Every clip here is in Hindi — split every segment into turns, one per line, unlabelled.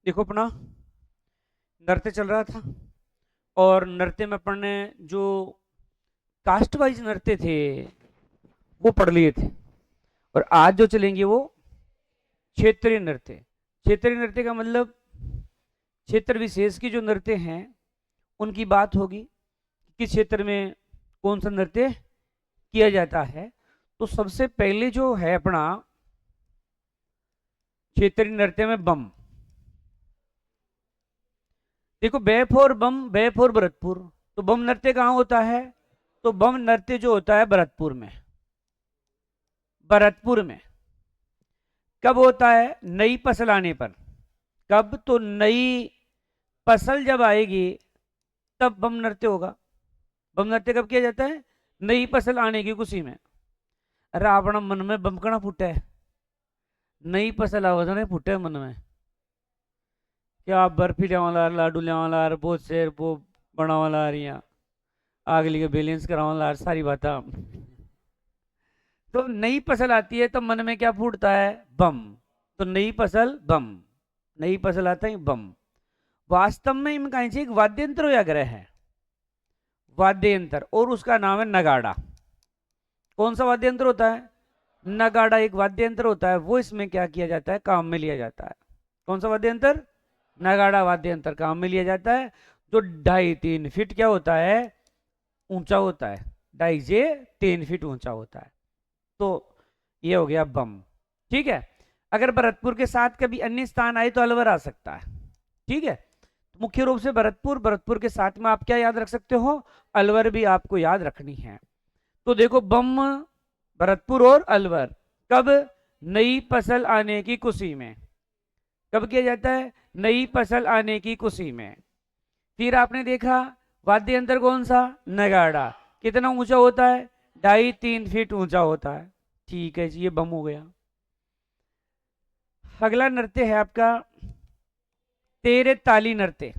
देखो अपना नृत्य चल रहा था और नृत्य में अपन ने जो कास्ट वाइज नृत्य थे वो पढ़ लिए थे। और आज जो चलेंगे वो क्षेत्रीय नृत्य। क्षेत्रीय नृत्य का मतलब क्षेत्र विशेष की जो नृत्य हैं उनकी बात होगी, किस क्षेत्र में कौन सा नृत्य किया जाता है। तो सबसे पहले जो है अपना क्षेत्रीय नृत्य में बम। देखो बे फोर बम, बे फोर भरतपुर। तो बम नृत्य कहाँ होता है? तो बम नृत्य जो होता है भरतपुर में। भरतपुर में कब होता है? नई फसल आने पर। कब? तो नई फसल जब आएगी तब बम नृत्य होगा। बम नृत्य कब किया जाता है? नई फसल आने की खुशी में। अरे अपना मन में बम कना फूटा है? नई फसल आवाज ने फूटे मन में। क्या बर्फी लिया लाडू लिया बहुत शेर वो बनावा ला रही आगली के बैलेंस करावा ला सारी बात। तो नई फसल आती है तो मन में क्या फूटता है? बम। तो नई फसल बम, नई फसल आता है बम। वास्तव में इनका एक वाद्य यंत्र या ग्रह है, वाद्य यंत्र, और उसका नाम है नगाड़ा। कौन सा वाद्य यंत्र होता है? नगाड़ा एक वाद्य यंत्र होता है, वो इसमें क्या किया जाता है? काम में लिया जाता है। कौन सा वाद्य यंत्र? नगाड़ा वाद्य यंत्र काम में लिया जाता है, जो 2.5-3 फीट क्या होता है? ऊंचा होता है। 2.5 से 3 फीट ऊंचा होता है। तो ये हो गया बम। ठीक है। अगर भरतपुर के साथ कभी अन्य स्थान आए तो अलवर आ सकता है। ठीक है। मुख्य रूप से भरतपुर, भरतपुर के साथ में आप क्या याद रख सकते हो? अलवर भी आपको याद रखनी है। तो देखो बम, भरतपुर और अलवर। कब? नई फसल आने की खुशी में। कब किया जाता है? नई फसल आने की खुशी में। फिर आपने देखा वाद्य यंत्र कौन सा? नगाड़ा। कितना ऊंचा होता है? 2.5-3 फीट ऊंचा होता है। ठीक है जी, ये बम हो गया। अगला नृत्य है आपका तेरे ताली नृत्य।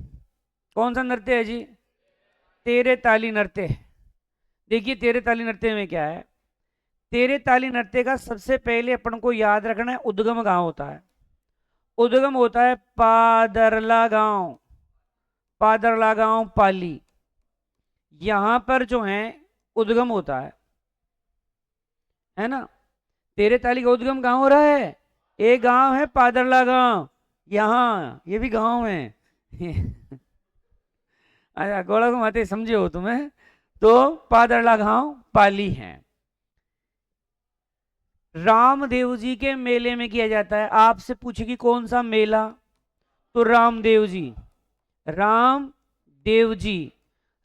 कौन सा नृत्य है जी? तेरे ताली नृत्य। देखिए तेरे ताली नृत्य में क्या है। तेरे ताली नृत्य का सबसे पहले अपन को याद रखना है उद्गम गांव होता है। उद्गम होता है पादरला गांव। पादरला गांव पाली, यहां पर जो है उद्गम होता है ना। तेरे ताली का उद्गम कहाँ हो रहा है? एक गांव है पादरला गांव, यहाँ ये भी गांव है। अच्छा गोला घुमाते समझे हो तुम्हें। तो पादरला गांव पाली है। रामदेव जी के मेले में किया जाता है। आपसे पूछेगी कौन सा मेला? तो रामदेव जी। रामदेव जी,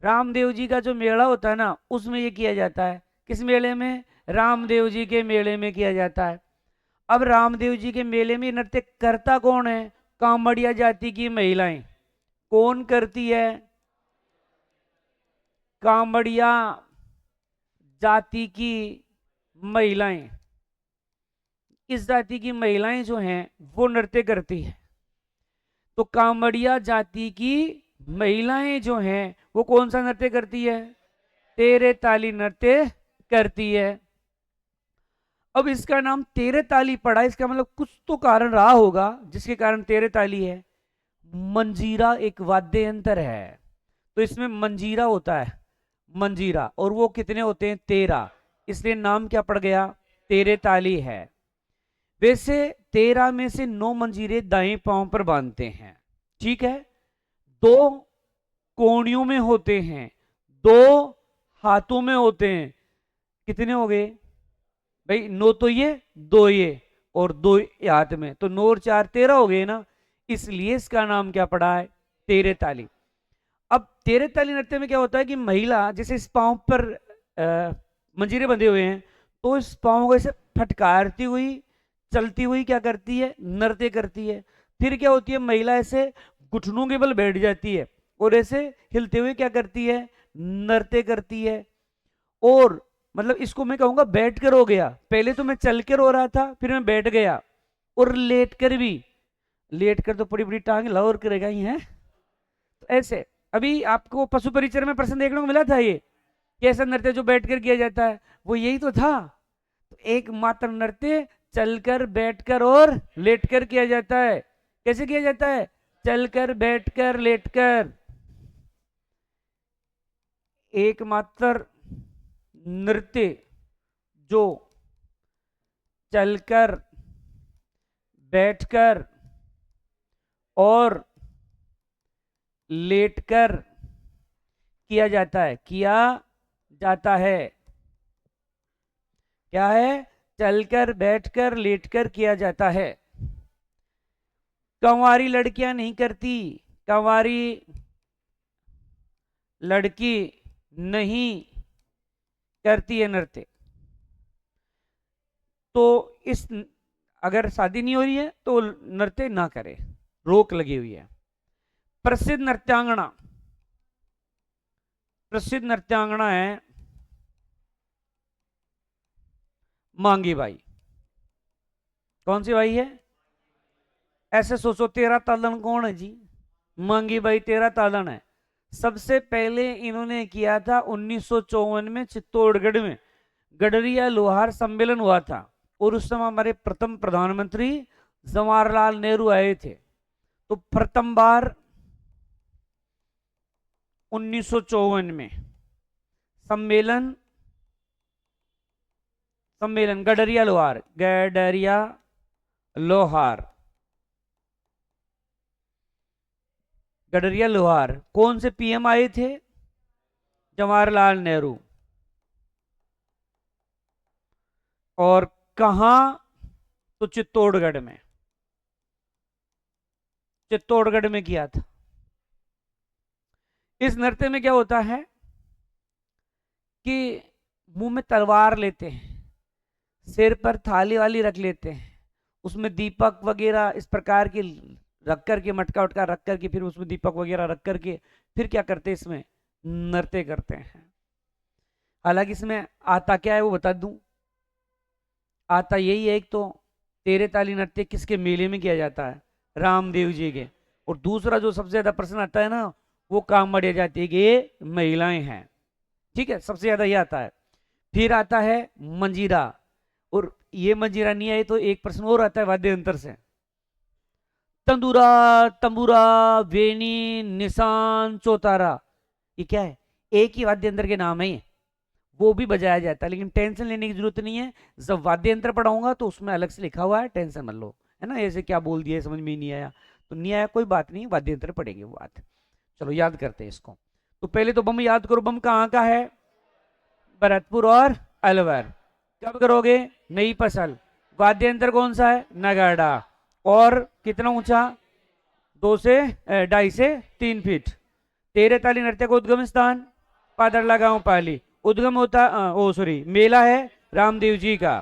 रामदेव जी का जो मेला होता है ना उसमें ये किया जाता है। किस मेले में? रामदेव जी के मेले में किया जाता है। अब रामदेव जी के मेले में नृत्य करता कौन है? कामड़िया जाति की महिलाएं। कौन करती है? कामड़िया जाति की महिलाएं। इस जाति की महिलाएं जो हैं वो नृत्य करती है। तो कामड़िया जाति की महिलाएं जो हैं वो कौन सा नृत्य करती है? तेरे ताली नृत्य करती है। अब इसका नाम तेरे ताली पड़ा, इसका मतलब कुछ तो कारण रहा होगा जिसके कारण तेरे ताली है। मंजीरा एक वाद्य यंत्र है, तो इसमें मंजीरा होता है, मंजीरा, और वो कितने होते हैं? 13, इसलिए नाम क्या पड़ गया? तेरे ताली है। वैसे 13 में से 9 मंजीरे दाएं पांव पर बांधते हैं। ठीक है। 2 कोणियों में होते हैं, 2 हाथों में होते हैं। कितने हो गए भाई? 9 तो ये, 2 ये, और 2 हाथ में, तो 9 और 4 13 हो गए ना। इसलिए इसका नाम क्या पड़ा है? तेरे ताली। अब तेरे ताली नृत्य में क्या होता है कि महिला जैसे इस पांव पर मंजीरे बंधे हुए हैं, तो इस पांव को ऐसे फटकारती हुई चलती हुई क्या करती है? नृत्य करती है। फिर क्या होती है? महिला ऐसे घुटनों के बल बैठ जाती है और ऐसे हिलते हुए क्या करती है? नृत्य करती है। और मतलब इसको मैं कहूंगा बैठ कर हो गया। पहले तो मैं चल कर हो रहा था, फिर मैं बैठ गया, और लेट कर भी। लेट कर तो बड़ी बड़ी टांग लाओर करेगा ही है। तो ऐसे अभी आपको पशु परिचर में प्रश्न देखने को मिला था, ये कैसा नृत्य जो बैठकर किया जाता है, वो यही तो था। तो एकमात्र नृत्य चलकर, बैठकर और लेटकर किया जाता है। कैसे किया जाता है? चलकर, बैठकर, लेटकर। एकमात्र नृत्य जो चलकर, बैठकर और लेटकर किया जाता है, किया जाता है। क्या है? चलकर, बैठकर, लेटकर किया जाता है। कंवारी लड़कियां नहीं करती, कंवारी लड़की नहीं करती है नृत्य। तो इस अगर शादी नहीं हो रही है तो नृत्य ना करे, रोक लगी हुई है। प्रसिद्ध नृत्यांगना, प्रसिद्ध नृत्यांगना है मांगी बाई। कौन सी बाई है? ऐसे सोचो, तेरा तालन कौन है जी? मांगी बाई तेरा तालन है। सबसे पहले इन्होंने किया था 1954 में चित्तौड़गढ़ में गडरिया लोहार सम्मेलन हुआ था, और उस समय हमारे प्रथम प्रधानमंत्री जवाहरलाल नेहरू आए थे। तो प्रथम बार 1954 में सम्मेलन गडरिया लोहार, गडरिया लोहार, गडरिया लोहार। कौन से पीएम आए थे? जवाहरलाल नेहरू। और कहां? तो चित्तौड़गढ़ में, चित्तौड़गढ़ में किया था। इस नृत्य में क्या होता है कि मुंह में तलवार लेते हैं, सिर पर थाली वाली रख लेते हैं, उसमें दीपक वगैरह इस प्रकार के रख करके, मटका उटका रख करके, फिर उसमें दीपक वगैरह रख करके फिर क्या करते हैं, इसमें नृत्य करते हैं। हालांकि इसमें आता क्या है वो बता दूं। आता यही है, एक तो तेरे ताली नृत्य किसके मेले में किया जाता है? रामदेव जी के। और दूसरा जो सबसे ज्यादा प्रश्न आता है ना, वो कांवड़िया जाति की महिलाएं हैं। ठीक है, सबसे ज्यादा ये आता है। फिर आता है मंजीरा, और ये मंजीरा नहीं आए तो एक प्रश्न और आता है वाद्य यंत्र से, तंदूरा, तंबूरा, वेणी, निशान, चौतारा। ये क्या है? एक ही वाद्य यंत्र के नाम है ये, वो भी बजाया जाता है, लेकिन टेंशन लेने की जरूरत नहीं है। जब वाद्य यंत्र पढ़ाऊंगा तो उसमें अलग से लिखा हुआ है, टेंशन मत लो, है ना। ऐसे क्या बोल दिया, समझ में ही नहीं आया तो नहीं आया, कोई बात नहीं, वाद्य यंत्र पढ़ेंगे वो बात। चलो याद करते हैं इसको। तो पहले तो बम याद करो, बम कहाँ का है? भरतपुर और अलवर। कब करोगे? नई फसल। वाद्य यंत्र कौन सा है? नगाड़ा। और कितना ऊंचा? 2 से 2.5 से 3 फीट। तेरे ताली नृत्य का उद्गम स्थान पादरला गांव पाली। उद्गम होता मेला है रामदेव जी का।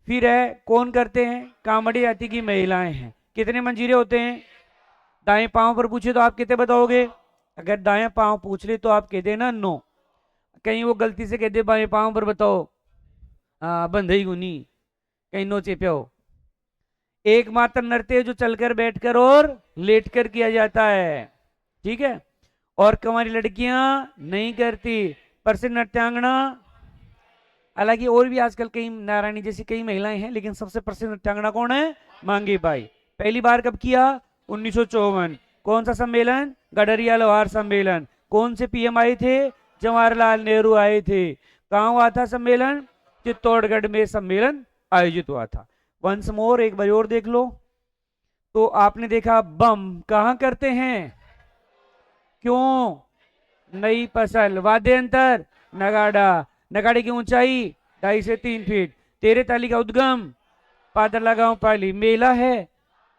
फिर है कौन करते हैं? कांवड़ी जाति की महिलाएं हैं। कितने मंजीरे होते हैं? दाएं पांव पर पूछे तो आप कितने बताओगे? अगर दाएं पांव पूछ ले तो आप कह देना 9। कहीं वो गलती से कह दे बाएं पांव पर बताओ, बंधई गुनी, कहीं नो चेपे हो। एकमात्र नृत्य जो चलकर, बैठकर और लेटकर किया जाता है। ठीक है, और कंवारी लड़कियां नहीं करती। प्रसिद्ध नृत्यांगना, हालांकि और भी आजकल कई नारायणी जैसी कई महिलाएं हैं, लेकिन सबसे प्रसिद्ध नृत्यांगना कौन है? मांगी बाई। पहली बार कब किया? 1954। कौन सा सम्मेलन? गडरिया लोहार सम्मेलन। कौन से पीएम आए थे? जवाहरलाल नेहरू आए थे। कहाँ हुआ था सम्मेलन? चित्तौड़गढ़ में सम्मेलन आयोजित हुआ था। वंस मोर, एक बार और देख लो। तो आपने देखा बम कहाँ करते हैं? क्यों? नई फसल। वाद्य यंत्र नगाड़ा। नगाड़े की ऊंचाई 2.5 से 3 फीट। तेरे ताली का उद्गम पादरला गांव पाली। मेला है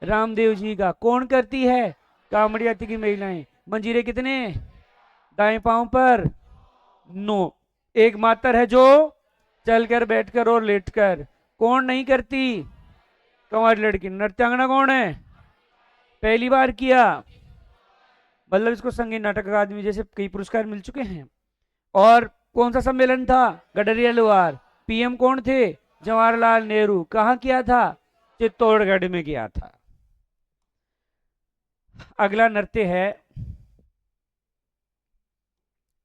रामदेव जी का। कौन करती है? कांवड़ी जाति की महिलाएं। मंजीरे कितने? दाएं पांव पर 9। एक मात्र है जो चलकर, बैठकर और लेटकर। कौन नहीं करती? कंवारी लड़की। नृत्यांगना कौन है? पहली बार किया, मतलब इसको संगीत नाटक अकादमी जैसे कई पुरस्कार मिल चुके हैं। और कौन सा सम्मेलन था? गडरिया लोहार। पीएम कौन थे? जवाहरलाल नेहरू। कहां किया था? चित्तौड़गढ़ में किया था। अगला नृत्य है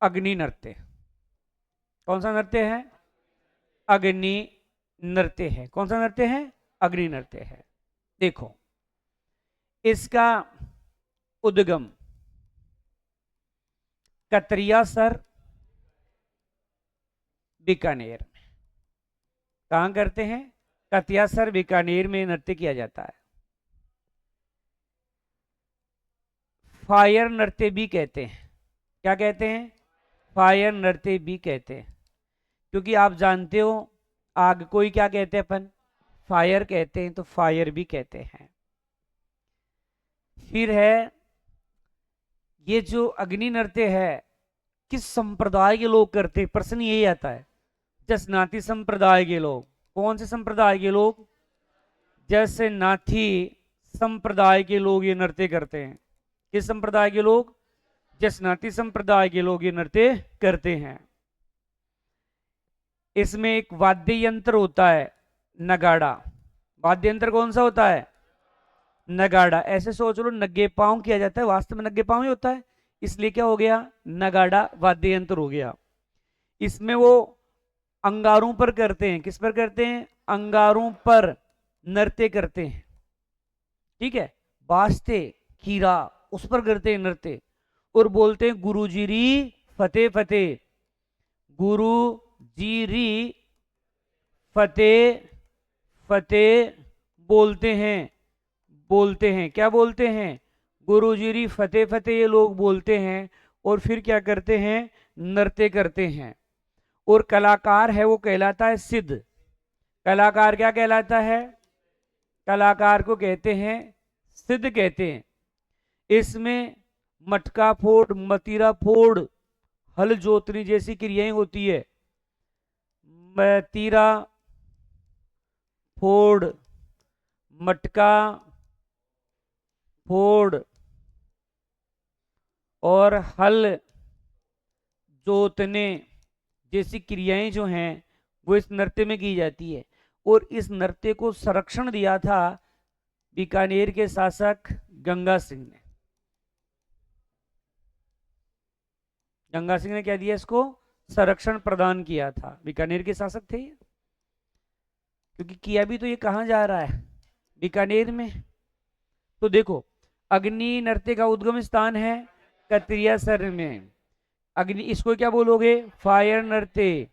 अग्नि नृत्य। कौन सा नृत्य है? अग्नि नृत्य है। कौन सा नृत्य है? अग्नि नृत्य है। देखो, इसका उद्गम कतरियासर बीकानेर में। कहां करते हैं? कतरियासर बीकानेर में नृत्य किया जाता है। फायर नृत्य भी कहते हैं। क्या कहते हैं? फायर नृत्य भी कहते हैं, क्योंकि आप जानते हो आग को ही क्या कहते हैं अपन? फायर कहते हैं, तो फायर भी कहते हैं। फिर है ये जो अग्नि नृत्य है, किस संप्रदाय के लोग करते हैं? प्रश्न यही आता है। जसनाती संप्रदाय के लोग। कौन से संप्रदाय के लोग? जसनाती संप्रदाय के लोग ये नृत्य करते हैं। किस संप्रदाय के लोग? जसनाती संप्रदाय के लोग ये नृत्य करते हैं। इसमें एक वाद्य यंत्र होता है, नगाड़ा। वाद्य यंत्र कौन सा होता है? नगाड़ा। ऐसे सोच लो नग्गे पांव किया जाता है, वास्तव में नग्गे पांव ही होता है, इसलिए क्या हो गया? नगाड़ा वाद्य यंत्र हो गया। इसमें वो अंगारों पर करते हैं। किस पर करते हैं? अंगारों पर नृत्य करते हैं। ठीक है, बाजते कीरा उस पर करते हैं नृत्य, और बोलते हैं गुरु जी री फतेह फतेह, गुरु जी री फतेह फतेह बोलते हैं। क्या बोलते हैं? गुरु जी री फतेह फतेह ये लोग बोलते हैं, और फिर क्या करते हैं? नृत्य करते हैं। और कलाकार है वो कहलाता है सिद्ध। कलाकार क्या कहलाता है? कलाकार को कहते हैं सिद्ध कहते हैं। इसमें मटका फोड़, मतीरा फोड़, हल जोतनी जैसी क्रियाएं होती है। मतीरा फोड़, मटका फोड़ और हल जोतने जैसी क्रियाएं जो हैं वो इस नृत्य में की जाती है। और इस नृत्य को संरक्षण दिया था बीकानेर के शासक गंगा सिंह ने। गंगा सिंह ने क्या दिया? इसको संरक्षण प्रदान किया था। बीकानेर के शासक थे ये, क्योंकि किया भी तो ये कहां जा रहा है? बीकानेर में। तो देखो, अग्नि नृत्य का उद्गम स्थान है कतरियासर में। अग्नि, इसको क्या बोलोगे? फायर नृत्य।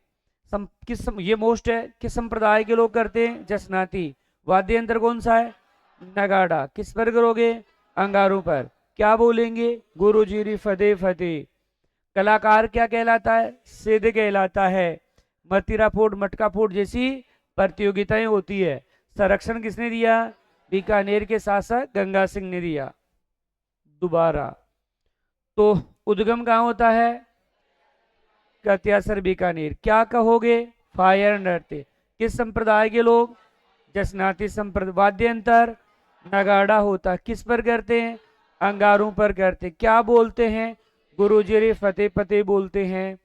ये मोस्ट है, किस संप्रदाय के लोग करते हैं? जसनाती। वाद्य यंत्र कौन सा है? नगाड़ा। किस पर करोगे? अंगारों पर। क्या बोलेंगे? गुरु जी री फतेह फतेह। कलाकार क्या कहलाता है? सिद्ध कहलाता है। मतीरा फोड़, मटका फोड़ जैसी प्रतियोगिताएं होती है। संरक्षण किसने दिया? बीकानेर के शासक गंगा सिंह ने दिया। दोबारा, तो उद्गम कहां होता है? कतरियासर बीकानेर। क्या कहोगे? फायर नृत्य। किस संप्रदाय के लोग? जसनाती संप्रदाय। वाद्य यंत्र नगाड़ा होता। किस पर करते हैं? अंगारों पर करते। क्या बोलते हैं? गुरु जी रे फतेह फतेह बोलते हैं।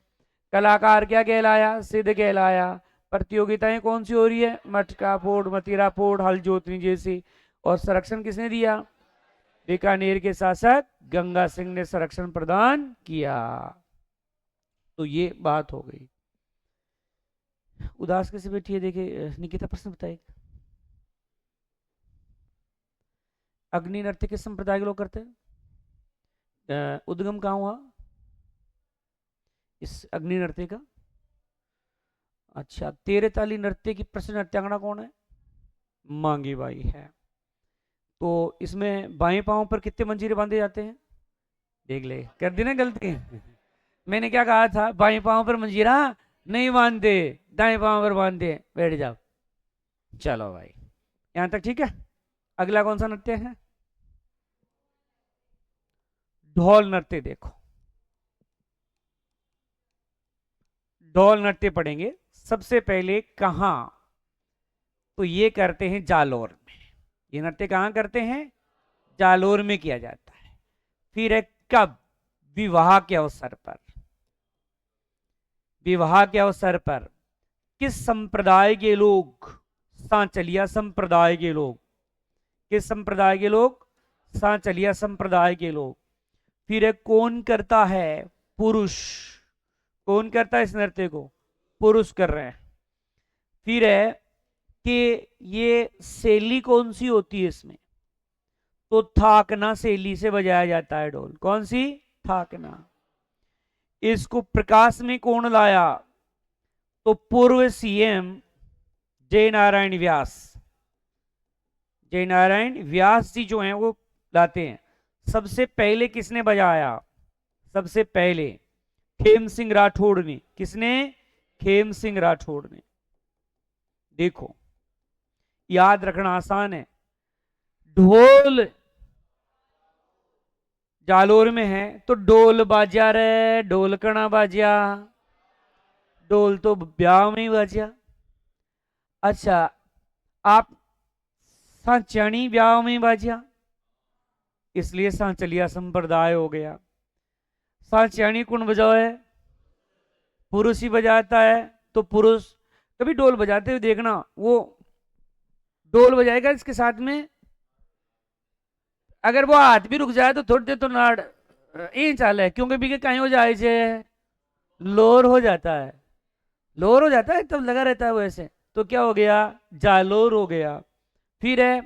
कलाकार क्या कहलाया? सिद्ध कहलाया। प्रतियोगिताएं कौन सी हो रही है? मटका फोड़, मतीरा फोड़, हल जोतनी जैसी। और संरक्षण किसने दिया? बीकानेर के शासक गंगा सिंह ने संरक्षण प्रदान किया। तो ये बात हो गई। उदास कैसे बैठी है? देखिए निकिता, प्रश्न बताइए। अग्नि नृत्य किस संप्रदाय के लोग करते हैं? उद्गम कहां हुआ इस अग्नि नृत्य का? अच्छा, तेरे ताली नृत्य की प्रसिद्ध नृत्यांगना कौन है? मांगी बाई है। तो इसमें बाएं पांव पर कितने मंजीरे बांधे जाते हैं? देख ले, कर दी ना गलती। मैंने क्या कहा था? बाएं पांव पर मंजीरा नहीं बांधते, दाएं पांव पर बांधते। बैठ जाओ। चलो भाई, यहां तक ठीक है। अगला कौन सा नृत्य है? ढोल नृत्य। देखो, ढोल नृत्य पढ़ेंगे सबसे पहले। कहां? तो ये करते हैं जालोर में। ये नृत्य कहां करते हैं? जालोर में किया जाता है। फिर है कब? विवाह के अवसर पर। विवाह के अवसर पर किस संप्रदाय के लोग? सांचलिया संप्रदाय के लोग। किस संप्रदाय के लोग? सांचलिया संप्रदाय के लोग। फिर है कौन करता है? पुरुष। कौन करता है इस नृत्य को? पुरुष कर रहे हैं। फिर है कि ये शैली कौन सी होती है इसमें? तो थाकना शैली से बजाया जाता है ढोल। कौन सी? थाकना। इसको प्रकाश में कौन लाया? तो पूर्व सीएम जय नारायण व्यास। जय नारायण व्यास जी जो हैं वो लाते हैं। सबसे पहले किसने बजाया? सबसे पहले खेम सिंह राठौड़ ने। किसने? खेम सिंह राठौड़ ने। देखो, याद रखना आसान है। ढोल जालोर में है तो ढोल बाजा रे, ढोल कणा बाजा। ढोल तो ब्याह में ही बाजा। अच्छा, आप सांचनी ब्याह में ही बाजा, इसलिए सांचलिया संप्रदाय हो गया। सांचनी कौन बजाओ है? पुरुष ही बजाता है। तो पुरुष कभी ढोल बजाते हुए देखना, वो ढोल बजाएगा इसके साथ में, अगर वो हाथ भी रुक जाए तो थोड़ी देर तो नाड़ ये चाल है, क्योंकि भी कहीं हो जाए से लोर हो जाता है। लोर हो जाता है, तब लगा रहता है वो ऐसे। तो क्या हो गया? जालोर हो गया। फिर है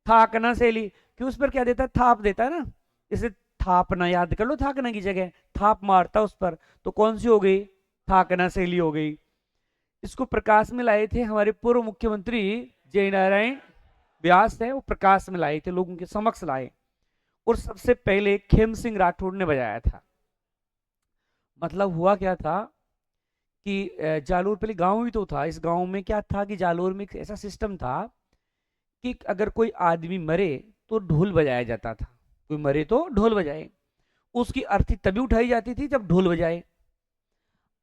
थाकना शैली, कि उस पर क्या देता है? थाप देता है ना, इसे थापना याद कर लो, थाकना की जगह थाप मारता उस पर, तो कौन सी हो गई? थाकना शैली हो गई। इसको प्रकाश में लाए थे हमारे पूर्व मुख्यमंत्री जय नारायण व्यास है, वो प्रकाश में लाए थे, लोगों के समक्ष लाए, और सबसे पहले खेम सिंह राठौड़ ने बजाया था। मतलब हुआ क्या था कि जालोर पहले गांव ही तो था। इस गांव में क्या था कि जालोर में एक ऐसा सिस्टम था कि अगर कोई आदमी मरे तो ढोल बजाया जाता था। कोई मरे तो ढोल बजाए, उसकी अर्थी तभी उठाई जाती थी जब ढोल बजाए।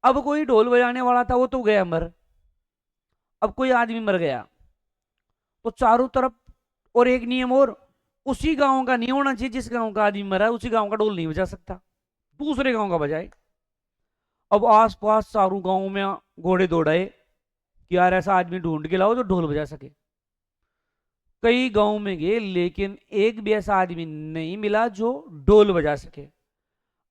अब कोई ढोल बजाने वाला था, वो तो गया मर। अब कोई आदमी मर गया तो चारों तरफ, और एक नियम और, उसी गांव का नहीं होना चाहिए, जिस गांव का आदमी मरा है उसी गांव का ढोल नहीं बजा सकता, दूसरे गांव का बजाए। अब आस पास चारों गांव में घोड़े दौड़ाए कि यार ऐसा आदमी ढूंढ के लाओ जो ढोल बजा सके। कई गांव में गए, लेकिन एक भी ऐसा आदमी नहीं मिला जो ढोल बजा सके।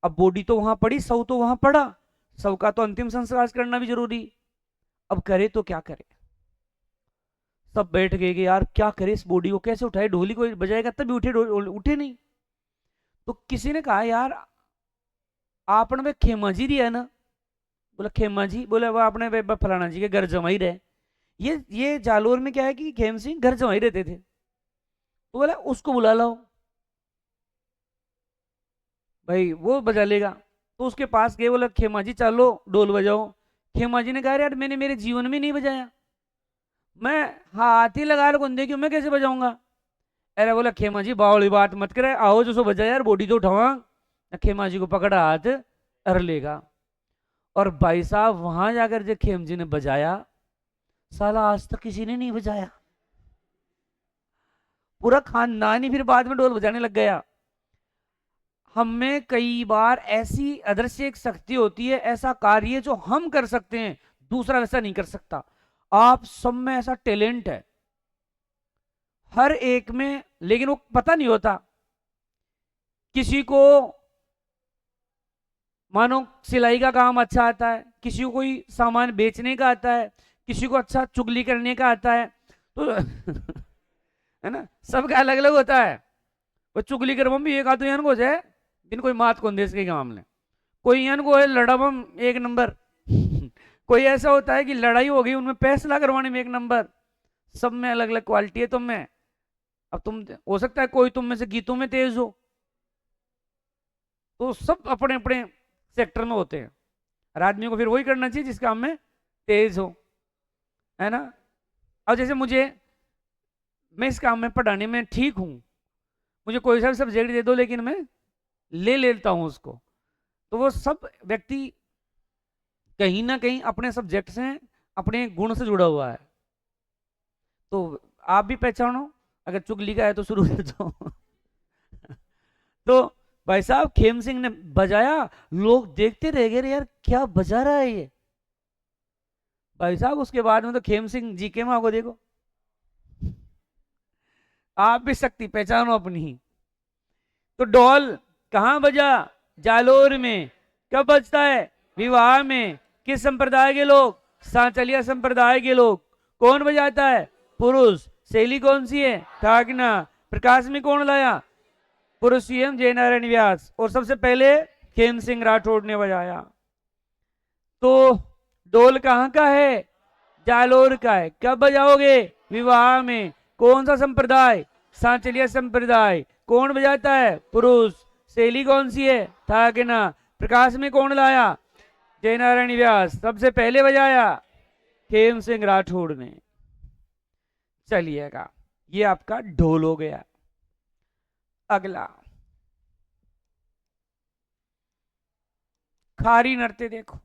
अब बॉडी तो वहां पड़ी, शव तो वहां पड़ा, शव का तो अंतिम संस्कार करना भी जरूरी। अब करे तो क्या करे? सब बैठ गए कि यार क्या करे, इस बॉडी को कैसे उठाए? ढोली कोई बजाएगा तभी उठे, उठे नहीं। तो किसी ने कहा यार आपने वे खेमा जी दिया ना। बोला खेमा जी? बोले वो आपने वे फलाना जी के घर जमाई रहे। ये जालोर में क्या है कि खेम सिंह घर जमाई रहते थे। तो बोला उसको बुला लाओ भाई, वो बजा लेगा। तो उसके पास गए, बोला खेमा जी चलो ढोल बजाओ। खेमा जी ने कहा यार मैंने मेरे जीवन में नहीं बजाया, मैं हाथ ही लगा लो कुंदे की, मैं कैसे बजाऊंगा? अरे बोला खेमा जी बावली बात मत करे, आओ जो सो बजा यार, बॉडी तो उठावा। खेमा जी को पकड़ा हाथ, अर लेगा। और भाई साहब वहां जाकर जब खेम जी ने बजाया, साला आज तक किसी ने नहीं बजाया। पूरा खानदान ही फिर बाद में ढोल बजाने लग गया। हमें कई बार ऐसी अदृश्य एक शक्ति होती है, ऐसा कार्य जो हम कर सकते हैं दूसरा वैसा नहीं कर सकता। आप सब में ऐसा टैलेंट है हर एक में, लेकिन वो पता नहीं होता। किसी को मानो सिलाई का काम अच्छा आता है, किसी को कोई सामान बेचने का आता है, किसी को अच्छा चुगली करने का आता है, तो है ना, सबका अलग अलग होता है। वो चुगली कर भी एक आदमी को जाए दिन कोई मात कौन देश के मामले, कोई को है लड़ाबम एक नंबर कोई ऐसा होता है कि लड़ाई हो गई उनमें फैसला करवाने में एक नंबर। सब में अलग अलग क्वालिटी है तुम में। अब तुम हो सकता है कोई तुम में से गीतों में तेज हो, तो सब अपने अपने सेक्टर में होते हैं। और आदमी को फिर वही करना चाहिए जिस काम में तेज हो, है ना। अब जैसे मैं इस काम में पढ़ाने में ठीक हूं, मुझे कोई सा सब्जेक्ट दे दो लेकिन मैं ले लेता हूं उसको। तो वो सब व्यक्ति कहीं ना कहीं अपने सब्जेक्ट से, अपने गुण से जुड़ा हुआ है। तो आप भी पहचानो, अगर चुगली का है तो शुरू कर दो तो भाई साहब खेम सिंह ने बजाया, लोग देखते रह गए यार क्या बजा रहा है ये। भाई साहब उसके बाद में तो खेम सिंह जी के माँ को देखो। आप भी शक्ति पहचानो अपनी। तो ढोल कहां बजा? जालोर में। कब बजता है? विवाह में। किस संप्रदाय के लोग? सांचलिया संप्रदाय के लोग। कौन बजाता है? पुरुष। शैली कौन सी है? ठाकना। प्रकाश में कौन लाया? पूर्व सीएम जय नारायण व्यास, और सबसे पहले खेम सिंह राठौड़ ने बजाया। तो ढोल कहाँ का है? जालोर का है। कब बजाओगे? विवाह में। कौन सा संप्रदाय? सांचलिया संप्रदाय। कौन बजाता है? पुरुष। शैली कौन सी है? थाकेना। प्रकाश में कौन लाया? जय नारायण व्यास। सबसे पहले बजाया खेम सिंह राठौड़ ने। चलिएगा, ये आपका ढोल हो गया। अगला खारी नृत्य देखो।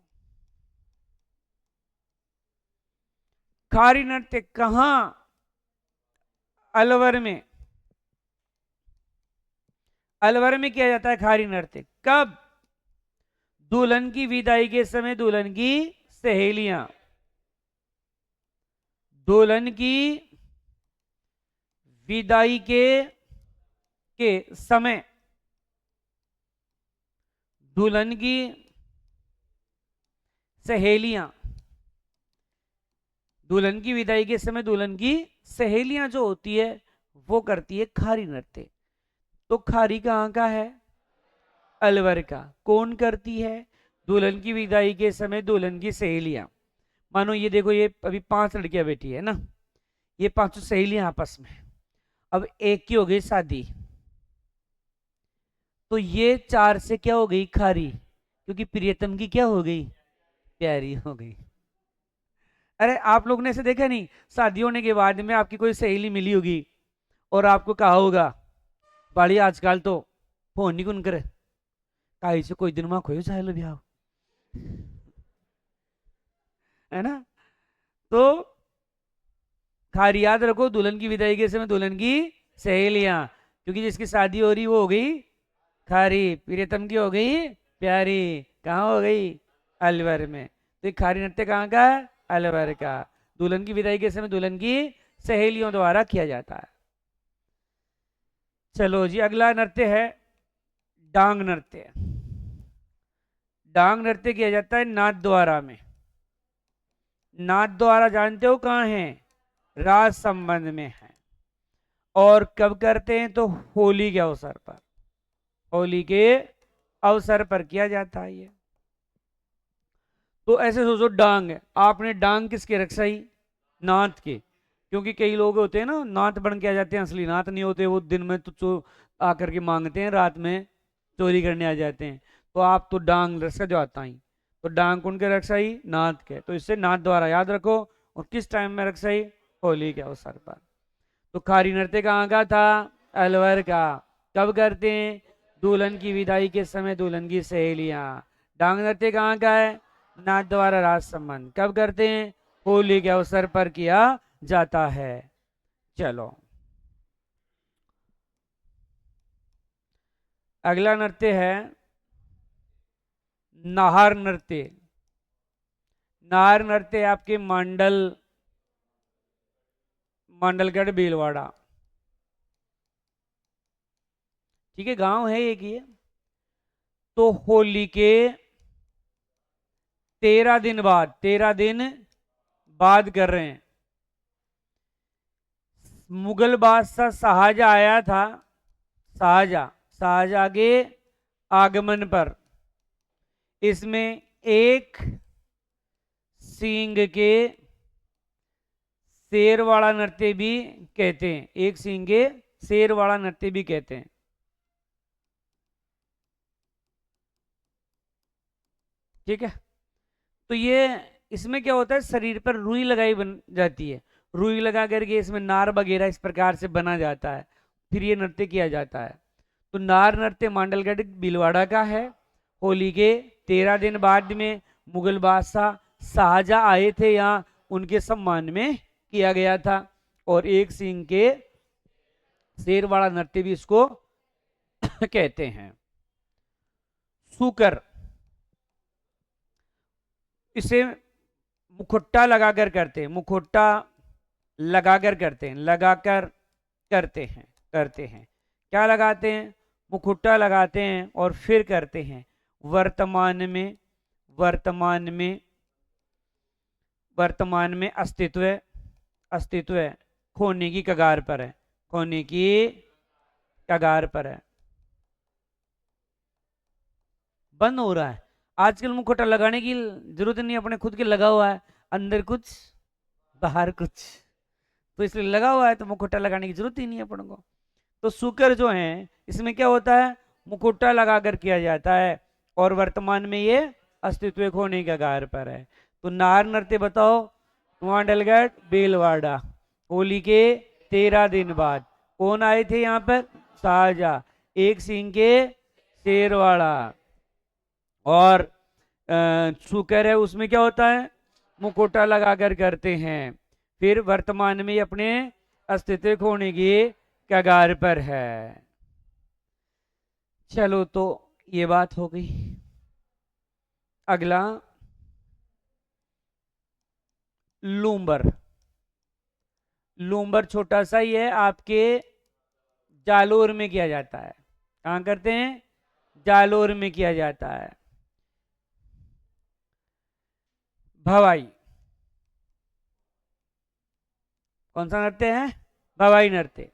खारी नृत्य कहां? अलवर में। अलवर में किया जाता है खारी नृत्य। कब? दुल्हन की विदाई के समय दुल्हन की सहेलियां दुल्हन की विदाई के समय दुल्हन की सहेलियां दुल्हन की विदाई के समय दुल्हन की सहेलियां जो होती है वो करती है खारी नृत्य। तो खारी कहाँ का है? अलवर का। कौन करती है? दुल्हन की विदाई के समय दुल्हन की सहेलियां। मानो ये देखो, ये अभी 5 लड़कियां बैठी है ना, ये 5 सहेलियां आपस में। अब एक की हो गई शादी, तो ये 4 से क्या हो गई? खारी, क्योंकि प्रियतम की क्या हो गई? प्यारी हो गई। अरे आप लोग ने ऐसे देखा नहीं, शादी होने के बाद में आपकी कोई सहेली मिली होगी और आपको कहा होगा, बाड़ी आजकल तो फोन नहीं कौन करे, काई से कोई दिन में खोयो चाहे लो ब्याह, है ना? तो खारी याद रखो, दुल्हन की विदाई के समय दुल्हन की सहेलियां, क्योंकि जिसकी शादी हो रही वो हो गई खारी, प्रियतम की हो गई प्यारी। कहाँ हो गई? अलवर में। तो ये खारी नृत्य कहाँ का है? अलवर का। दुल्हन की विदाई के समय दुल्हन की सहेलियों द्वारा किया जाता है। चलो जी, अगला नृत्य है डांग नृत्य। डांग नृत्य किया जाता है नाथ द्वारा में। नाथ द्वारा जानते हो कहाँ है? राज संबंध में है। और कब करते हैं? तो होली के अवसर पर। होली के अवसर पर किया जाता है ये। तो ऐसे सोचो, डांग है, आपने डांग किसके रखसाई? नाथ के। क्योंकि कई लोग होते हैं ना, नाथ बन के आ जाते हैं, असली नाथ नहीं होते, वो दिन में तो आकर के मांगते हैं, रात में चोरी करने आ जाते हैं। तो आप तो डांग रखा जो आता ही, तो डांग कौन के रखसाई? नाथ के। तो इससे नाथ द्वारा याद रखो। और किस टाइम में रखसाई? होली के अवसर पर। तो खारी नृत्य कहाँ का था? अलवर का। कब करते हैं? दुल्हन की विदाई के समय दुल्हन की सहेलियां। डांग नृत्य कहाँ का है? नाथ द्वारा राज संबंध। कब करते हैं? होली के अवसर पर किया जाता है। चलो, अगला नृत्य है नाहर नृत्य। नाहर नृत्य आपके मांडलगढ़ भीलवाड़ा, ठीक है, गांव है एक ये। तो होली के 13 दिन बाद कर रहे हैं। मुगल बादशाह शाहजहां आया था। शाहजहां के आगमन पर इसमें एक सींग के शेर वाला नृत्य भी कहते हैं। एक सींग के शेर वाला नृत्य भी कहते हैं। ठीक है। तो ये इसमें क्या होता है, शरीर पर रुई लगाई बन जाती है। रुई लगा करके इसमें नार वगैरह इस प्रकार से बना जाता है, फिर ये नृत्य किया जाता है। तो नार नृत्य मांडलगढ़ भीलवाड़ा का है। होली के 13 दिन बाद में मुगल बादशाह शाहजहां आए थे यहाँ, उनके सम्मान में किया गया था। और एक सिंह के शेर वाला नृत्य भी इसको कहते हैं। सुकर, इसे मुखोटा लगाकर करते हैं। मुखोटा लगाकर करते हैं, लगाकर करते हैं। क्या लगाते हैं? मुखोटा लगाते हैं और फिर करते हैं। वर्तमान में अस्तित्व खोने की कगार पर है। खोने की कगार पर है। बंद हो रहा है। आजकल मुखौटा लगाने की जरूरत नहीं, अपने खुद के लगा हुआ है, अंदर कुछ बाहर कुछ, तो इसलिए लगा हुआ है तो मुखौटा लगाने की जरूरत ही नहीं है अपन को। तो शुक्र जो है इसमें क्या होता है, मुखौटा लगाकर किया जाता है, और वर्तमान में ये अस्तित्व खोने के कगार पर है। तो नार नृत्य बताओ, डलगढ़ बेलवाड़ा, होली के 13 दिन बाद कौन आए थे यहाँ पर, शाहजहां, एक सिंह के शेरवाड़ा। और शुक्र है उसमें क्या होता है, मुखौटा लगाकर करते हैं। फिर वर्तमान में अपने अस्तित्व खोने की कगार पर है। चलो तो ये बात हो गई। अगला लूम्बर। लूम्बर छोटा सा ही है, आपके जालोर में किया जाता है। कहां करते हैं, जालोर में किया जाता है। भवाई, कौन सा नृत्य है, भवाई नृत्य।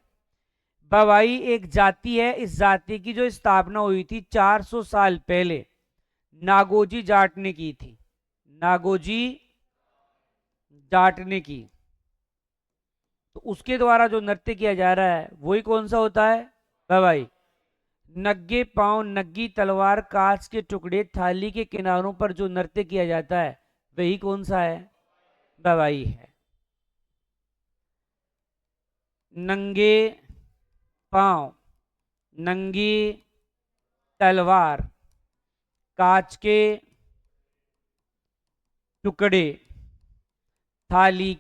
भवाई एक जाति है, इस जाति की जो स्थापना हुई थी 400 साल पहले नागोजी जाट ने की थी। नागोजी जाट ने की, तो उसके द्वारा जो नृत्य किया जा रहा है वही कौन सा होता है, भवाई। नग्गे पांव, नग्गी तलवार, कांच के टुकड़े, थाली के किनारों पर जो नृत्य किया जाता है वही कौन सा है, भवाई है। नंगे पांव, नंगी तलवार, कांच के टुकड़े, थाली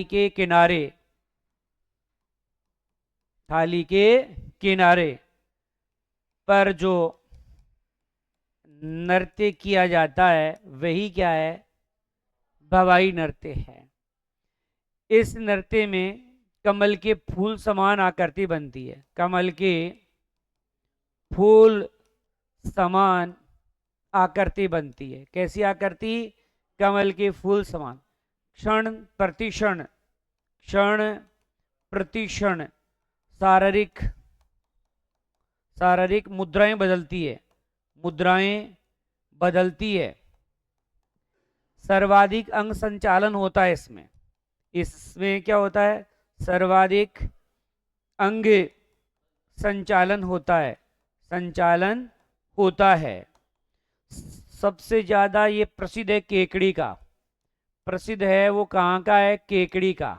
के किनारे, थाली के किनारे पर जो नृत्य किया जाता है वही क्या है, भवाई नृत्य है। इस नृत्य में कमल के फूल समान आकृति बनती है, कमल के फूल समान आकृति बनती है। कैसी आकृति, कमल के फूल समान। क्षण प्रतिक्षण, क्षण प्रतिक्षण शारीरिक शारीरिक मुद्राएं बदलती है, मुद्राएं बदलती है। सर्वाधिक अंग संचालन होता है इसमें। इसमें क्या होता है, सर्वाधिक अंग संचालन होता है, संचालन होता है। सबसे ज्यादा ये प्रसिद्ध है केकड़ी का, प्रसिद्ध है वो कहाँ का है, केकड़ी का।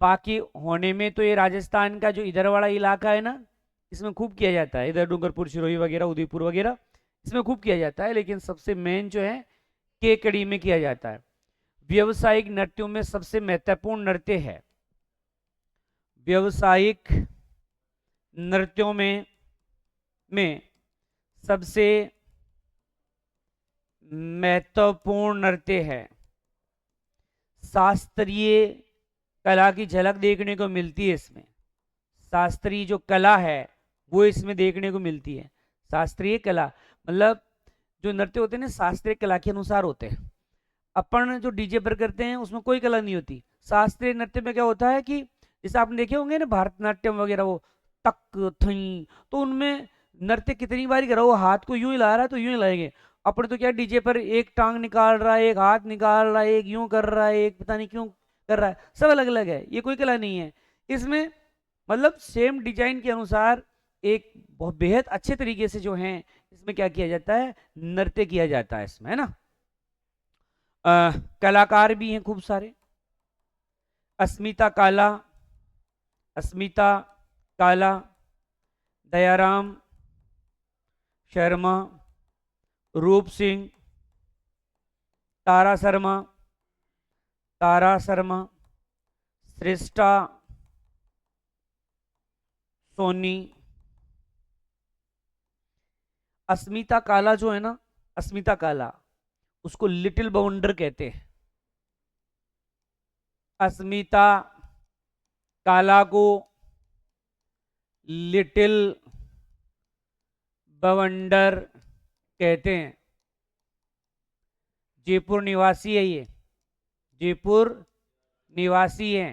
बाकी होने में तो ये राजस्थान का जो इधर वाला इलाका है ना, इसमें खूब किया जाता है, इधर डूंगरपुर, सिरोही वगैरह, उदयपुर वगैरह, इसमें खूब किया जाता है। लेकिन सबसे मेन जो है केकड़ी में किया जाता है। व्यवसायिक नृत्यों में सबसे महत्वपूर्ण नृत्य है, व्यवसायिक नृत्यों में सबसे महत्वपूर्ण नृत्य है। शास्त्रीय कला की झलक देखने को मिलती है इसमें, शास्त्रीय जो कला है वो इसमें देखने को मिलती है। शास्त्रीय कला मतलब जो नृत्य होते हैं ना शास्त्रीय कला के अनुसार होते हैं। अपन जो डीजे पर करते हैं उसमें कोई कला नहीं होती। शास्त्रीय नृत्य में क्या होता है कि जैसे आपने देखे होंगे ना भरतनाट्यम वगैरह, वो तक थई, तो उनमें नृत्य कितनी बार करा, वो हाथ को यूं ही ला रहा है तो यूं ही लाएंगे। अपन तो क्या डीजे पर एक टांग निकाल रहा है, एक हाथ निकाल रहा है, एक यूं कर रहा है, एक पता नहीं क्यों कर रहा है, सब अलग अलग है, ये कोई कला नहीं है इसमें। मतलब सेम डिजाइन के अनुसार एक बहुत बेहद अच्छे तरीके से जो है इसमें क्या किया जाता है, नृत्य किया जाता है इसमें, है ना। कलाकार भी हैं खूब सारे। अस्मिता काला, अस्मिता काला, दयाराम शर्मा, रूप सिंह, तारा शर्मा, तारा शर्मा, श्रेष्ठा सोनी। अस्मिता काला जो है ना, अस्मिता काला, उसको लिटिल बाउंडर कहते हैं। अस्मिता काला को लिटिल बवंडर कहते हैं। जयपुर निवासी है ये, जयपुर निवासी है।